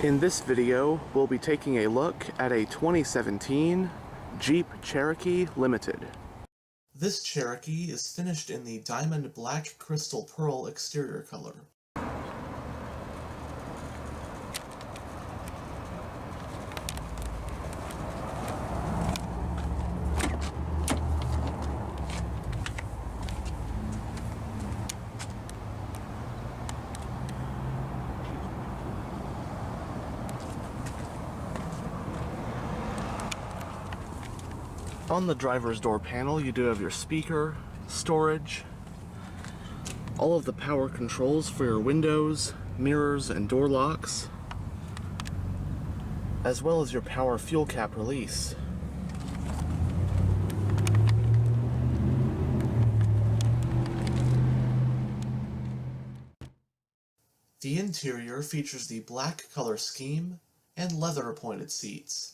In this video, we'll be taking a look at a 2017 Jeep Cherokee Limited. This Cherokee is finished in the diamond black crystal pearl exterior color. On the driver's door panel, you do have your speaker, storage, all of the power controls for your windows, mirrors, and door locks, as well as your power fuel cap release. The interior features the black color scheme and leather appointed seats.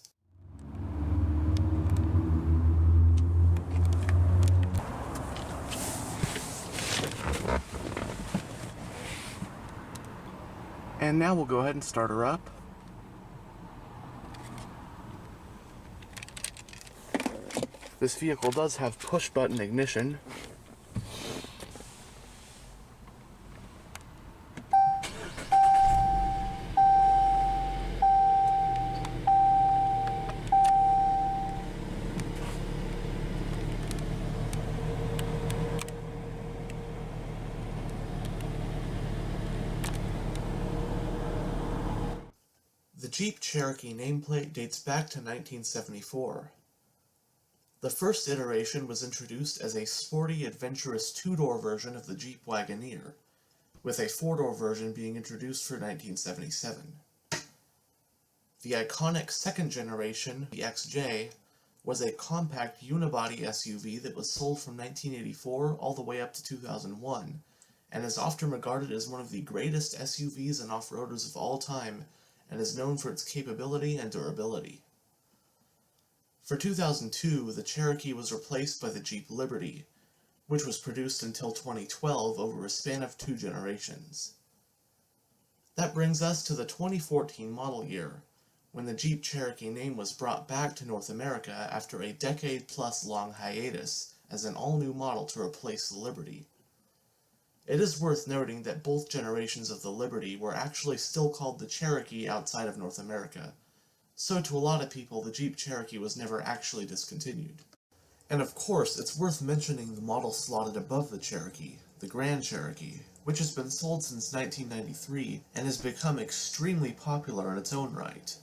And now we'll go ahead and start her up. This vehicle does have push button ignition. The Jeep Cherokee nameplate dates back to 1974. The first iteration was introduced as a sporty, adventurous two-door version of the Jeep Wagoneer, with a four-door version being introduced for 1977. The iconic second generation, the XJ, was a compact unibody SUV that was sold from 1984 all the way up to 2001, and is often regarded as one of the greatest SUVs and off-roaders of all time, and is known for its capability and durability. For 2002, the Cherokee was replaced by the Jeep Liberty, which was produced until 2012 over a span of 2 generations. That brings us to the 2014 model year, when the Jeep Cherokee name was brought back to North America after a decade-plus long hiatus as an all-new model to replace the Liberty. It is worth noting that both generations of the Liberty were actually still called the Cherokee outside of North America, so to a lot of people the Jeep Cherokee was never actually discontinued. And of course, it's worth mentioning the model slotted above the Cherokee, the Grand Cherokee, which has been sold since 1993 and has become extremely popular in its own right.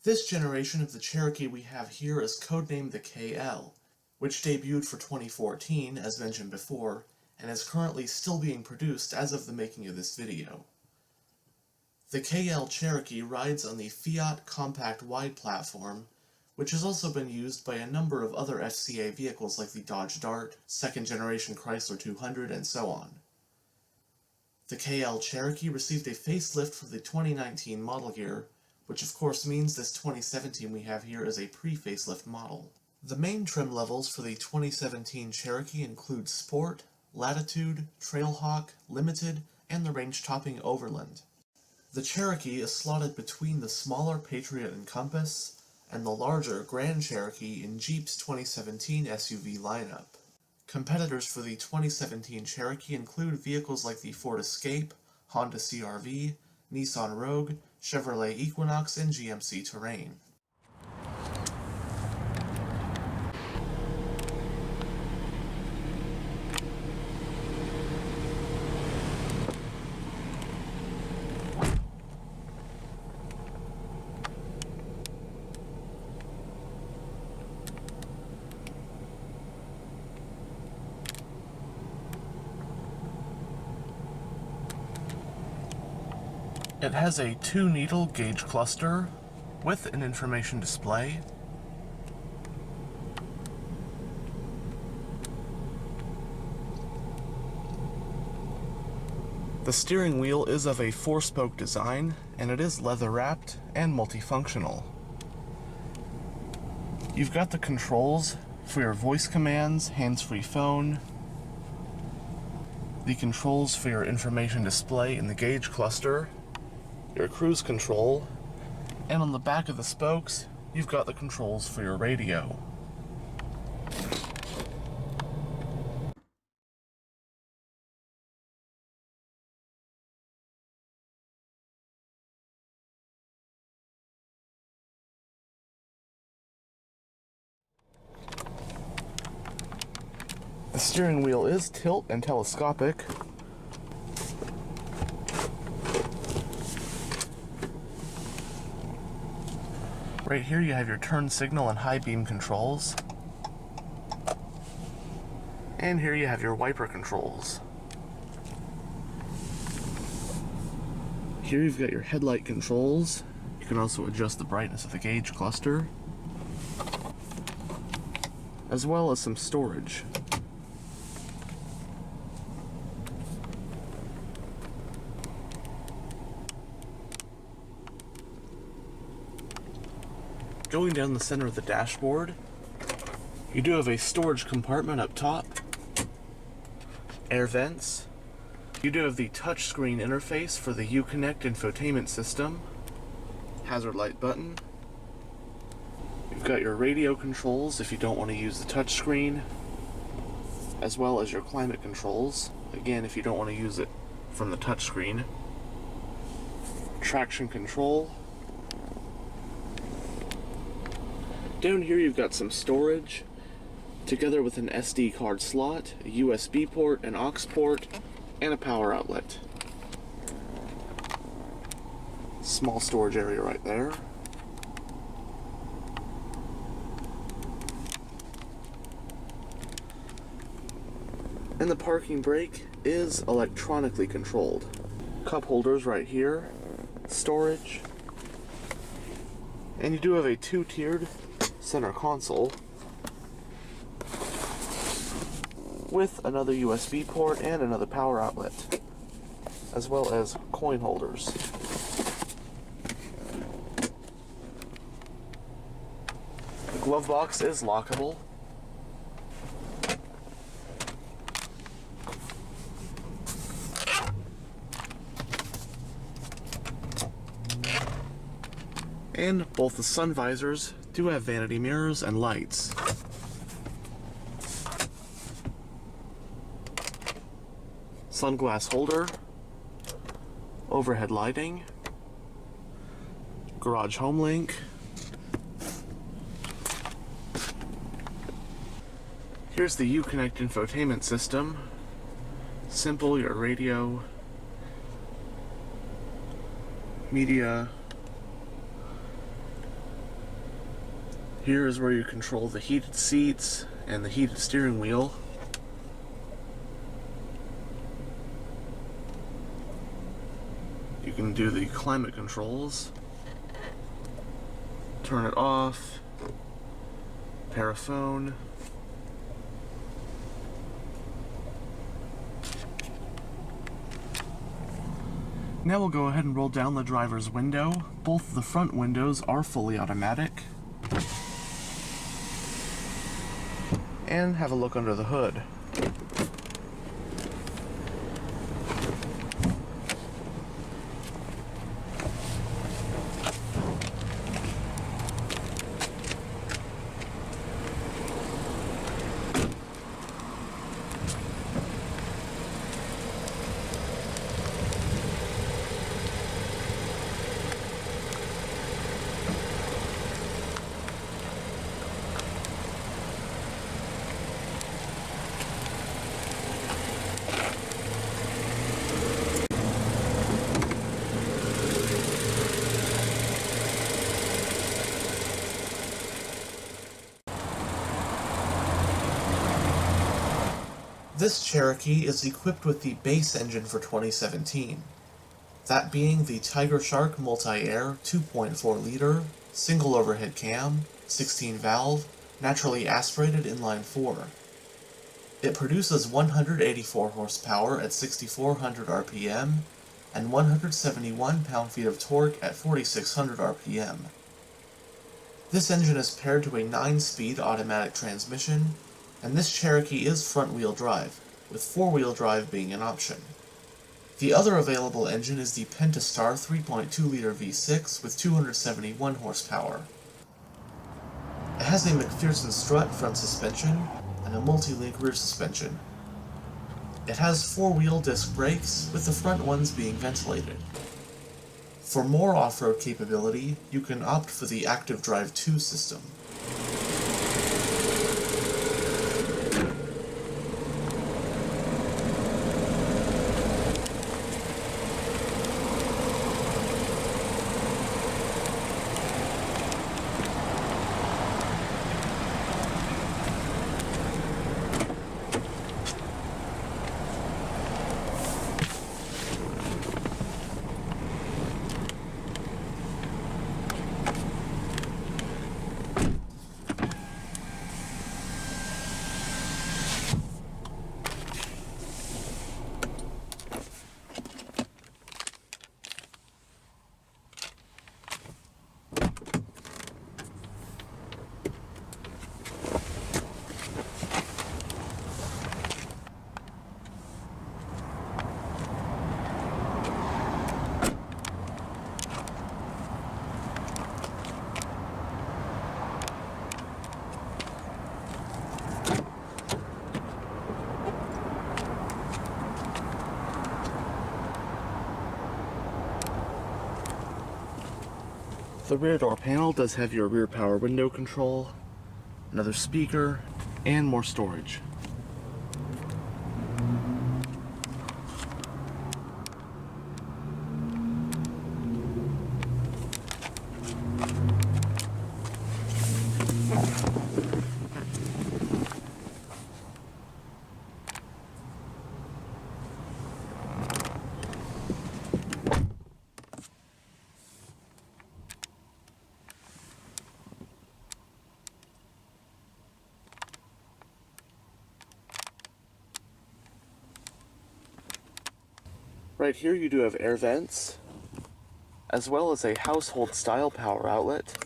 This generation of the Cherokee we have here is codenamed the KL, which debuted for 2014, as mentioned before, and is currently still being produced as of the making of this video. The KL Cherokee rides on the Fiat Compact Wide platform, which has also been used by a number of other FCA vehicles like the Dodge Dart, second generation Chrysler 200, and so on. The KL Cherokee received a facelift for the 2019 model year, which of course means this 2017 we have here is a pre-facelift model. The main trim levels for the 2017 Cherokee include Sport, Latitude, Trailhawk, Limited, and the range-topping Overland. The Cherokee is slotted between the smaller Patriot and Compass and the larger Grand Cherokee in Jeep's 2017 SUV lineup. Competitors for the 2017 Cherokee include vehicles like the Ford Escape, Honda CR-V, Nissan Rogue, Chevrolet Equinox, and GMC Terrain. It has a 2-needle gauge cluster with an information display. The steering wheel is of a 4-spoke design, and it is leather-wrapped and multifunctional. You've got the controls for your voice commands, hands-free phone, the controls for your information display in the gauge cluster, your cruise control, And on the back of the spokes, you've got the controls for your radio. The steering wheel is tilt and telescopic. Right here you have your turn signal and high beam controls. And here you have your wiper controls. Here you've got your headlight controls. You can also adjust the brightness of the gauge cluster, as well as some storage. Going down the center of the dashboard, you do have a storage compartment up top, air vents. You do have the touchscreen interface for the Uconnect infotainment system, hazard light button. You've got your radio controls if you don't want to use the touchscreen, as well as your climate controls, again if you don't want to use it from the touchscreen. Traction control. Down here you've got some storage, together with an SD card slot, a USB port, an aux port, and a power outlet. Small storage area right there. And the parking brake is electronically controlled. Cup holders right here, storage, and you do have a two-tiered center console with another USB port and another power outlet, as well as coin holders. The glove box is lockable. And both the sun visors do have vanity mirrors and lights. Sunglass holder, overhead lighting, garage home link. Here's the Uconnect infotainment system. Simple, your radio, media. Here is where you control the heated seats and the heated steering wheel. You can do the climate controls, turn it off, pair a phone. Now we'll go ahead and roll down the driver's window. Both the front windows are fully automatic. And have a look under the hood. This Cherokee is equipped with the base engine for 2017, that being the Tiger Shark Multi-Air 2.4-liter, single overhead cam, 16-valve, naturally aspirated inline-4. It produces 184 horsepower at 6,400 RPM and 171 pound-feet of torque at 4,600 RPM. This engine is paired to a 9-speed automatic transmission, and this Cherokee is front-wheel drive, with 4-wheel drive being an option. The other available engine is the Pentastar 3.2-liter V6 with 271 horsepower. It has a McPherson strut front suspension and a multi-link rear suspension. It has four-wheel disc brakes, with the front ones being ventilated. For more off-road capability, you can opt for the Active Drive 2 system. The rear door panel does have your rear power window control, another speaker, and more storage. Right here you do have air vents, as well as a household style power outlet.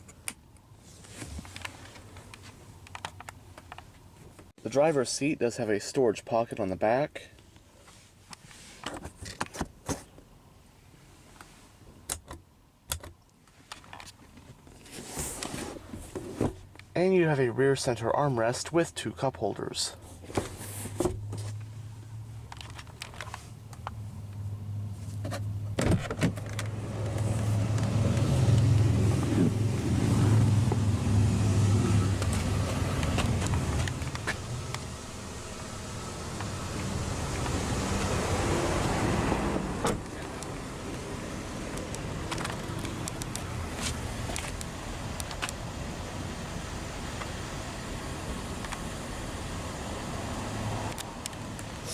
The driver's seat does have a storage pocket on the back. And you have a rear center armrest with two cup holders.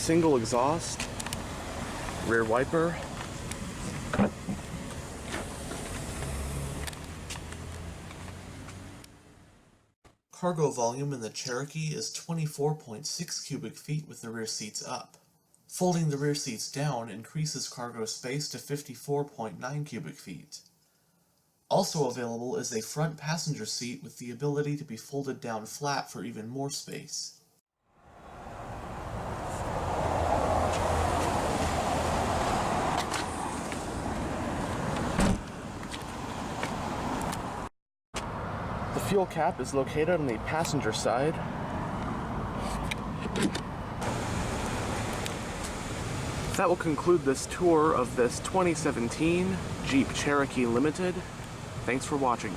Single exhaust, rear wiper, Cargo volume in the Cherokee is 24.6 cubic feet with the rear seats up. Folding the rear seats down increases cargo space to 54.9 cubic feet. Also available is a front passenger seat with the ability to be folded down flat for even more space. The fuel cap is located on the passenger side. That will conclude this tour of this 2017 Jeep Cherokee Limited. Thanks for watching.